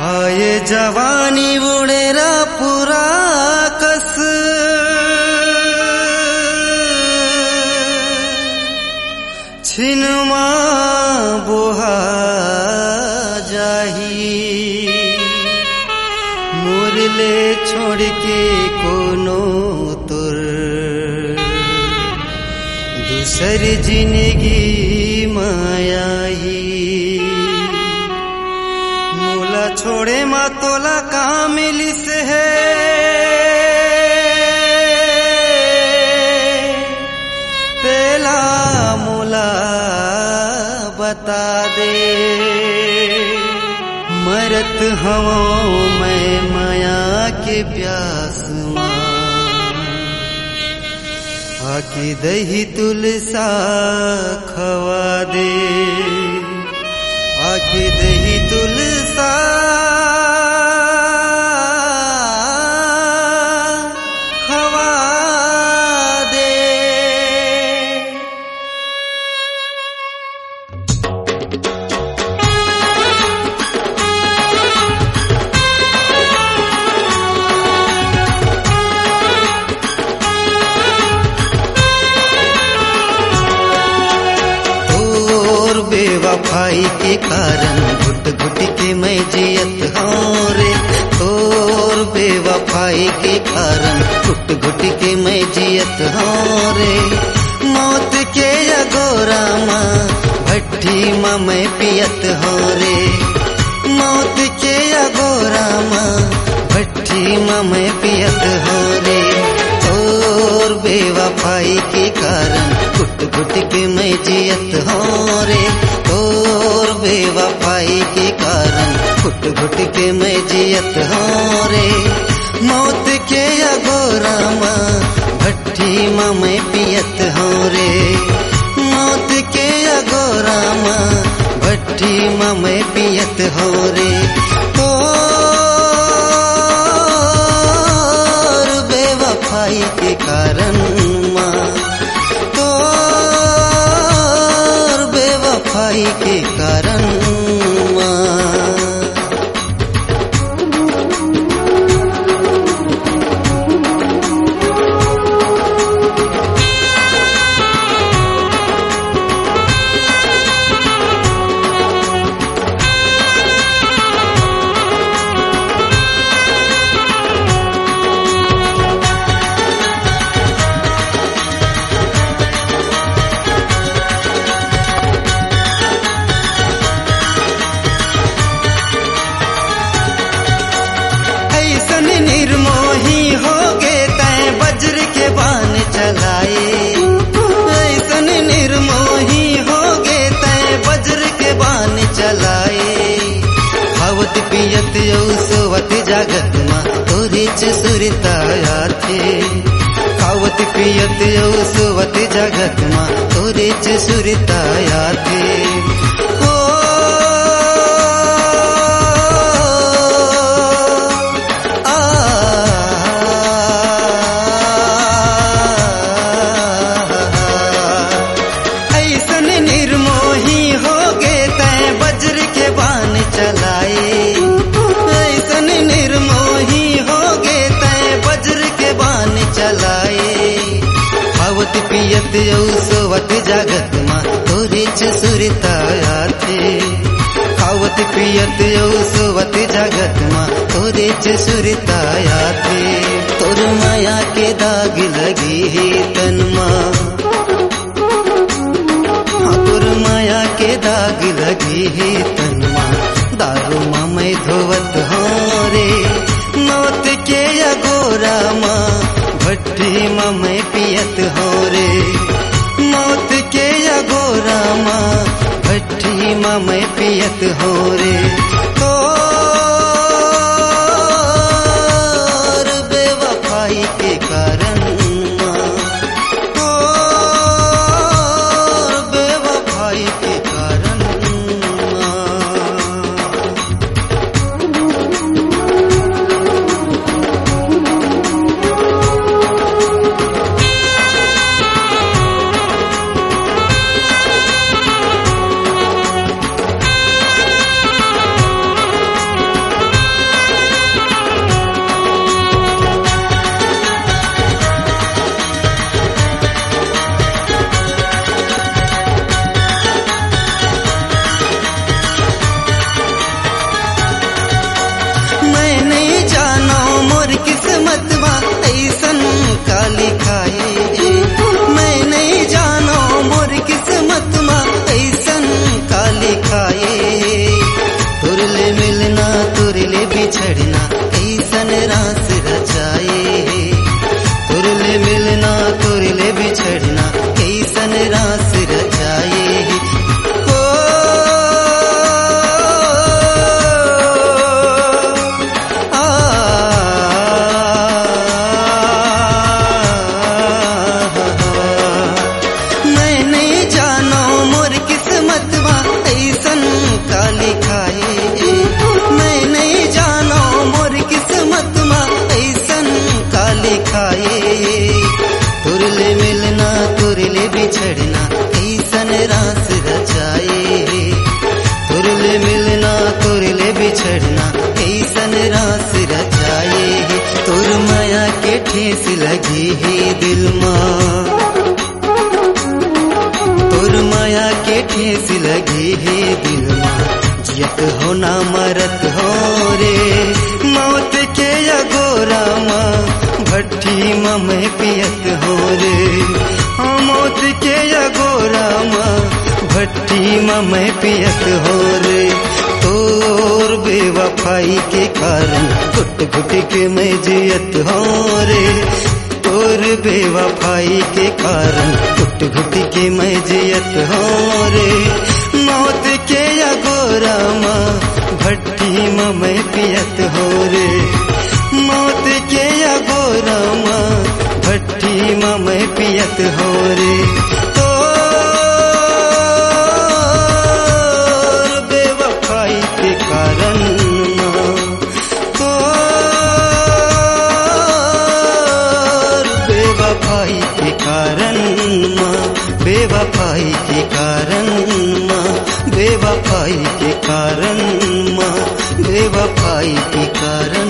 आये जवानी बुढ़ेरा पूरा कस छिनमा बोहा जाही मुरले छोड़ के कोनो तुर दूसर जिंदगी मायाही मोला छोड़े मा तोला कहाँ मिलिस है तेला मोला बता दे मरत हवा मैं माया के प्यास मां आके दही तुलसा खवा दे आके दही तुलसा खवा दे। और बेवफाई के कारण घुट घुट के मैं जियत हूँ रे तोर बेवफाई के कारण घुट घुट के मैं जियत हूँ रे मौत के अगोरा माँ भट्टी माँ मैं पियत हूँ रे मौत के अगोरा माँ भट्टी माँ मैं पियत हूँ रे तोर बेवफाई के कारण घुट घुट के मैं जियत हूँ रे तोर बेवफाई के कारण घुट घुट के मैं जियत हूँ रे मौत के अगोरा माँ भट्टी माँ मैं पियत हूँ रे मौत के अगोरा माँ भट्टी माँ मैं पियत हूँ रे तोर बेवफाई के कारण माँ बेवफाई के कारण निर्मोही हो गे तय वज्र के बाण चलाए ऐसन निर्मोही हो गे तय वज्र के बाण चलाए खावत पियत सोवत जागत माँ तोरे सुरताया थे खावत पियत सोवत जागत माँ तोरे सुरताया थे पियत सोवत जागत माँ तोरे सुरताया थे खावत पियत सोवत जागत माँ तोरे सुरताया थे तोर माया के दाग लगी है तन माँ तोर माया के दाग लगी है तन माँ दारू माँ मैं धोवत हूँ रे मौत के अगोरा माँ भट्टी माँ मैं पियत हूँ रे मौत के अगोरा माँ भट्टी माँ मैं पियत हूँ रे तो किस्मत माँ ऐसन का लिखाए। मैं नहीं जानो मोर किस्मत माँ ऐसन का लिखाए। तुरले मिलना तुरले बिछड़ना कैसन रास रचाए। तुरले मिलना तुरले बिछड़ना कैसन रास रचाए। तुरले मिलना तुरले बिछड़ना कैसन रास रचाए। तुरले मिलना तुरले बिछड़ना कैसन रास रचाए। तुर माया के ठेस लगी है दिल माँ। तुर माया के ठेस लगी है दिल माँ। जियत हो ना मरत हो रे मौत के अगोरा माँ। भट्टी माँ मैं पियत हो रे मौत के अगोरा माँ। भट्टी माँ मैं पियत हो रे। तोर बेवफाई के कारण घुट घुट के मैं जियत हो रे। तोर बेवफाई के कारण घुट घुट के मैं जियत हो रे। मौत के अगोरा माँ भट्टी माँ मैं पियत हो रे। मौत के अगोरा माँ भट्टी माँ मैं पियत हो रे। तोर बेवफाई के कारण माँ। तोर बेवफाई के कारण माँ। बेवफाई के कारण माँ। बेवफाई के कारण माँ। बेवफाई के कारण